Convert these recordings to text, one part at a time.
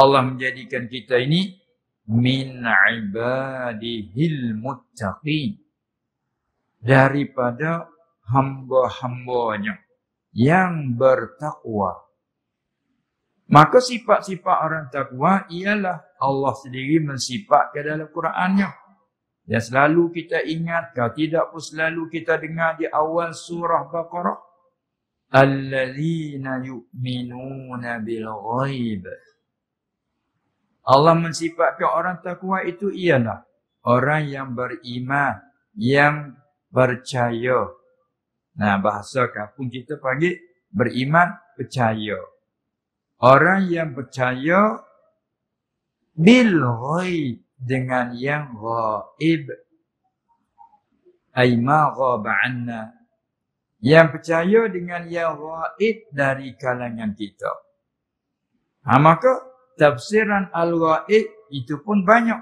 Allah menjadikan kita ini min ibadihil muttaqin, daripada hamba-hambanya yang bertakwa. Maka sifat-sifat orang takwa ialah Allah sendiri mensifatkan dalam Qurannya. Dan selalu kita ingat, kalau tidak pun selalu kita dengar di awal surah Baqarah, allazina yu'minuna bil ghaib. Allah mensifatkan orang takwa itu ialah orang yang beriman, yang percaya. Nah, bahasa kampung kita panggil beriman, percaya. Orang yang percaya bil ghaib, dengan yang ghaib. Ay ma ghaba anna. Yang percaya dengan yang ghaib dari kalangan kita. Maka tafsiran al-ghaib itu pun banyak.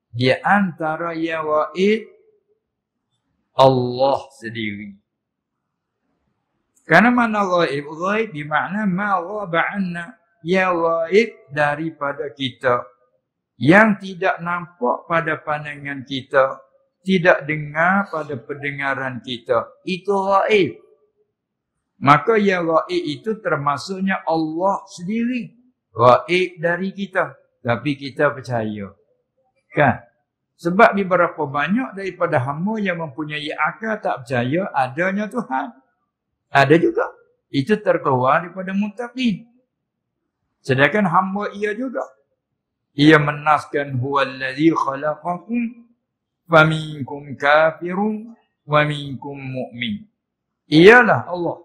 Di antara yang ghaib, Allah sendiri. Karena mana ghaib? Ghaib bermakna ma ghaba anna. Yang ghaib daripada kita. Yang tidak nampak pada pandangan kita. Tidak dengar pada pendengaran kita. Itu ghaib. Maka yang ghaib itu termasuknya Allah sendiri. Ghaib dari kita. Tapi kita percaya. Kan? Sebab beberapa banyak daripada hamba yang mempunyai akal tak percaya adanya Tuhan. Ada juga. Itu terkeluar daripada muttaqin. Sedangkan hamba ia juga. Ia menaskan huwallazi khalaqakum faminkum kafirun wa minkum mu'min. Ialah Allah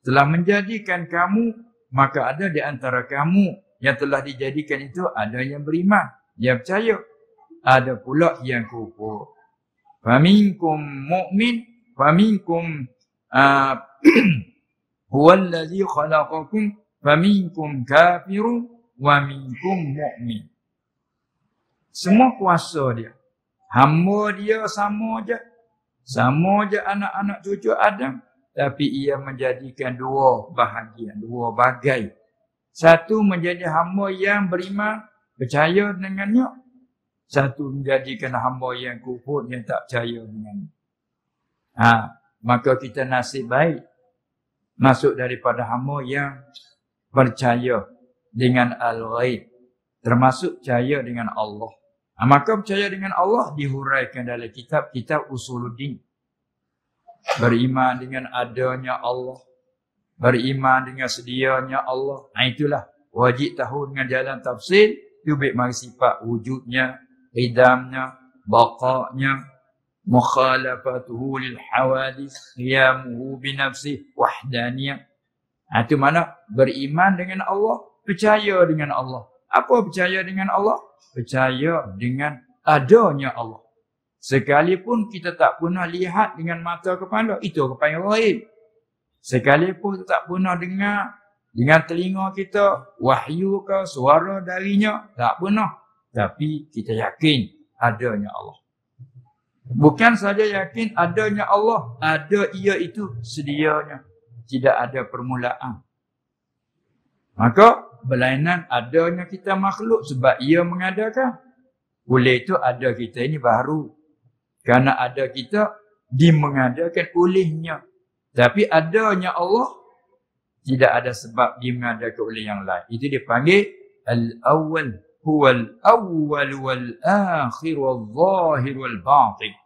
telah menjadikan kamu, maka ada di antara kamu yang telah dijadikan itu ada yang beriman, yang percaya. Ada pula yang kufur. Faminkum mu'min, faminkum huwallazi khalaqakum faminkum kafirun wa minkum mu'min. Semua kuasa dia. Hamba dia sama je. Sama je anak-anak cucu Adam. Tapi ia menjadikan dua bahagian, dua bagai. Satu menjadi hamba yang beriman, percaya dengannya. Satu menjadikan hamba yang kufur, yang tak percaya dengannya. Maka kita nasib baik. Masuk daripada hamba yang percaya dengan al-ghaib. Termasuk percaya dengan Allah. Maka percaya dengan Allah dihuraikan dalam kitab Usuluddin. Beriman dengan adanya Allah. Beriman dengan sedianya Allah. Itulah wajib tahu dengan jalan tafsir. Tubik mari sifat wujudnya, qidamnya, baqa'nya, mukhalafatuhu lil hawadis, qiyamuhu binafsih, wahdaniyah. Itu mana? Beriman dengan Allah, percaya dengan Allah. Apa percaya dengan Allah? Percaya dengan adanya Allah. Sekalipun kita tak pernah lihat dengan mata kepala, itu kepada ghaib. Sekalipun kita tak pernah dengar dengan telinga kita, wahyu ke suara darinya, tak pernah. Tapi kita yakin adanya Allah. Bukan saja yakin adanya Allah, ada ia itu sedianya. Tidak ada permulaan. Maka berlainan adanya kita makhluk sebab ia mengadakan. Oleh itu ada kita ini baru. Karena ada kita dimengadakan olehnya. Tapi adanya Allah tidak ada sebab dimengadakan oleh yang lain. Itu dipanggil al-awwal. Huwal awwal wal akhir wal zahir wal batin.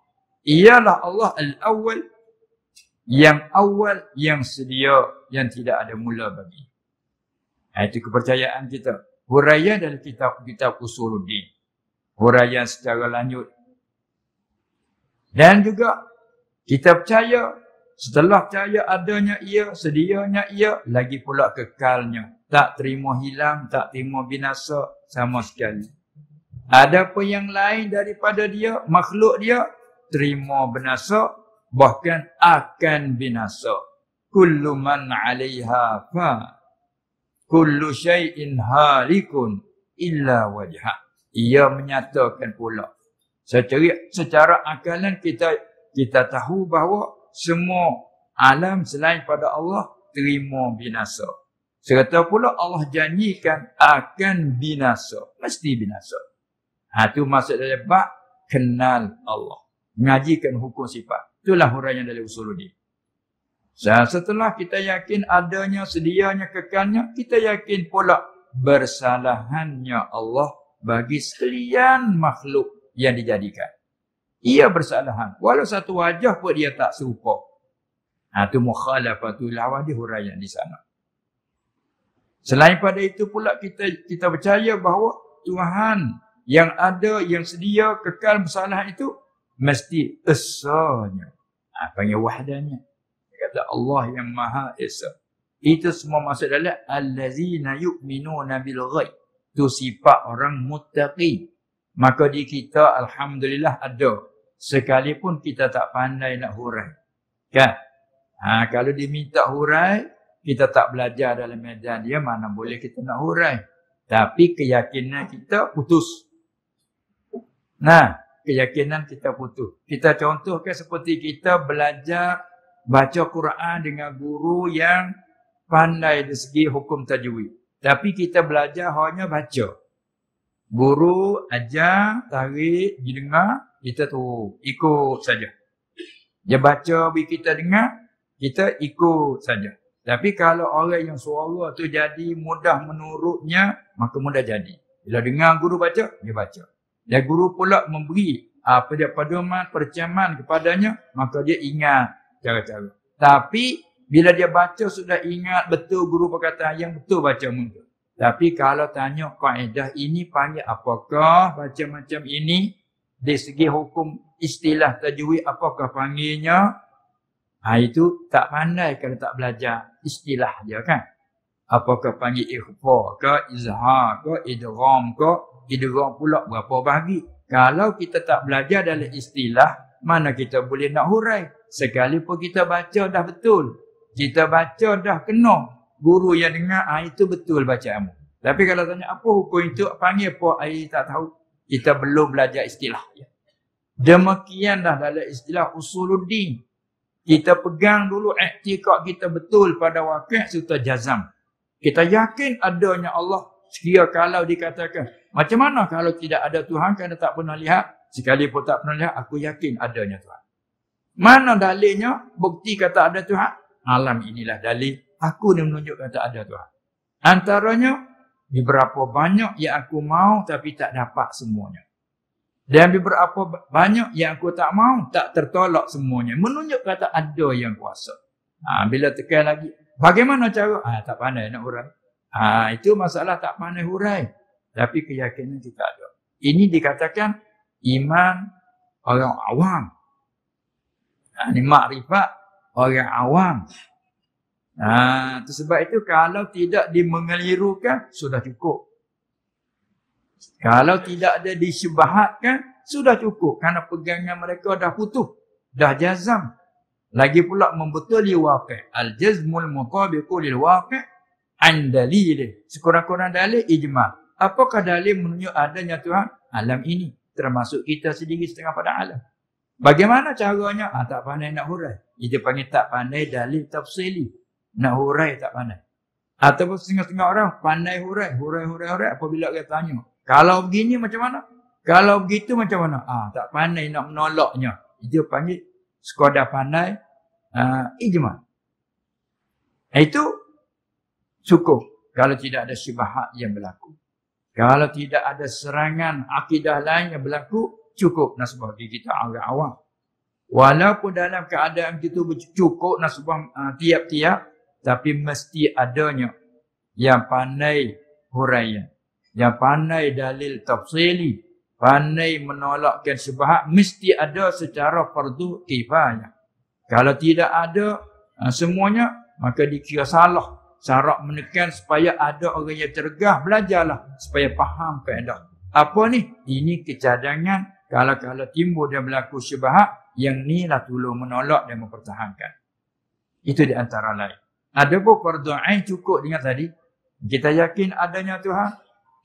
Ialah Allah al-awwal. Yang awal, yang sedia, yang tidak ada mula bagi. Itu kepercayaan kita. Huraian dalam kitab Usuluddin. Huraian secara lanjut. Dan juga kita percaya, setelah percaya adanya ia, sedianya ia, lagi pula kekalnya. Tak terima hilang, tak terima binasa sama sekali. Ada apa yang lain daripada dia, makhluk dia, terima binasa, bahkan akan binasa. Kullu man 'alaiha fa kullu syai'in halikun illa wajha. Ia menyatakan pula secara akalan kita tahu bahawa semua alam selain pada Allah terima binasa. Serta pula Allah janjikan akan binasa. Mesti binasa. Itu maksud dari bab kenal Allah. Mengajikan hukum sifat. Itulah huraian dari usuluddin. Setelah kita yakin adanya, sedianya, kekalnya, kita yakin pula bersalahannya Allah bagi sekalian makhluk yang dijadikan. Ia bersalahan. Walau satu wajah pun dia tak serupa. Itu mukhalafatul awadi huraian di sana. Selain pada itu pula kita percaya bahawa Tuhan yang ada, yang sedia, kekal bersalahan itu mesti esanya. Panggil wahdanya. Kata Allah yang Maha Esa. Itu semua masuk dalam allazina yu'minuna bil ghaib. Itu sifat orang muttaqi. Maka di kita alhamdulillah ada. Sekalipun kita tak pandai nak hurai. Kan? Kalau diminta hurai, kita tak belajar dalam medan dia, mana boleh kita nak hurai. Tapi keyakinan kita putus. Keyakinan kita putus. Kita contohkan seperti kita belajar baca Quran dengan guru yang pandai dari segi hukum tajwid. Tapi kita belajar hanya baca. Guru ajar, tarik, didengar, kita tu ikut saja. Dia baca, kita dengar, kita ikut saja. Tapi kalau orang yang suara tu jadi mudah menurutnya, maka mudah jadi. Bila dengar guru baca, dia baca. Dan guru pula memberi pedoman, percaman kepadanya, maka dia ingat cara-cara. Tapi bila dia baca sudah ingat betul guru perkataan yang betul baca muncul. Tapi kalau tanya kaedah ini panggil apakah baca macam ini, dari segi hukum istilah tajwid apakah panggilnya, itu tak pandai kalau tak belajar istilah dia kan. Apakah panggil ikhfa ke, izhar ke, idgham ke, idgham pula berapa bahagi. Kalau kita tak belajar dalam istilah, mana kita boleh nak hurai. Sekalipun kita baca dah betul. Kita baca dah kena. Guru yang dengar, itu betul bacaanmu. Tapi kalau tanya apa hukum itu, panggil apa, tak tahu. Kita belum belajar istilah. Demikianlah dalam istilah usuluddin. Kita pegang dulu i'tiqad kita betul pada wakil serta jazam. Kita yakin adanya Allah. Sekiranya kalau dikatakan, macam mana kalau tidak ada Tuhan kerana tak pernah lihat? Sekalipun tak pernah lihat, aku yakin adanya Tuhan. Mana dalilnya? Bukti kata ada Tuhan. Alam inilah dalil. Aku ni menunjuk kata ada Tuhan. Antaranya, beberapa banyak yang aku mau tapi tak dapat semuanya. Dan beberapa banyak yang aku tak mau, tak tertolak semuanya. Menunjuk kata ada yang kuasa. Bila tekan lagi, bagaimana cara? Tak pandai nak hurai. Itu masalah tak pandai hurai. Tapi keyakinan kita ada. Ini dikatakan iman orang awam. Ini makrifat orang awam. Sebab itu kalau tidak dimengelirukan, sudah cukup. Kalau tidak ada disyubhatkan, sudah cukup. Kerana pegangan mereka dah putus. Dah jazam. Lagi pula membetuli waqi'. Al-jazmul mutabiqu lil waqi' an dalil. Sekurang-kurang dalil ijma'. Apakah dalil menunjuk adanya Tuhan? Alam ini. Termasuk kita sendiri setengah pada alam. Bagaimana caranya? Tak pandai nak hurai. Itu panggil tak pandai dalil tafsili. Nak hurai tak pandai. Ataupun setengah-setengah orang pandai hurai. Hurai. Apabila dia tanya. Kalau begini macam mana? Kalau begitu macam mana? Tak pandai nak menolaknya. Itu panggil sekadar pandai ijma'. Itu cukup. Kalau tidak ada syubhat yang berlaku. Kalau tidak ada serangan akidah lain yang berlaku, cukup nasbah kita agak awam. Walaupun dalam keadaan kita cukup nasbah tiap-tiap, tapi mesti adanya yang pandai huraian, yang pandai dalil tafsili, pandai menolakkan syubhat, mesti ada secara fardu kifayah. Kalau tidak ada semuanya, maka dikira salah. Syarat menekan supaya ada orang yang cergah, belajarlah supaya faham kaedah. Apa ni? Ini kecadangan kalau timbul dan berlaku syubhat, yang ni lah tolong menolak dan mempertahankan. Itu di antara lain. Ada pun fardu ain cukup dengan tadi. Kita yakin adanya Tuhan.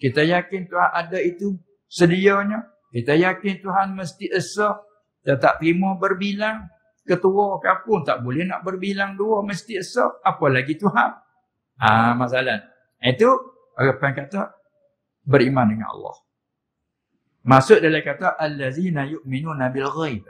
Kita yakin Tuhan ada itu sedianya. Kita yakin Tuhan mesti esa. Kita tak terima berbilang. Ketua kampung tak boleh nak berbilang dua, mesti esa. Apalagi Tuhan. Masalah. Itu orang kata beriman dengan Allah. Masuk dalam kata allazina yu'minuna bil ghaib.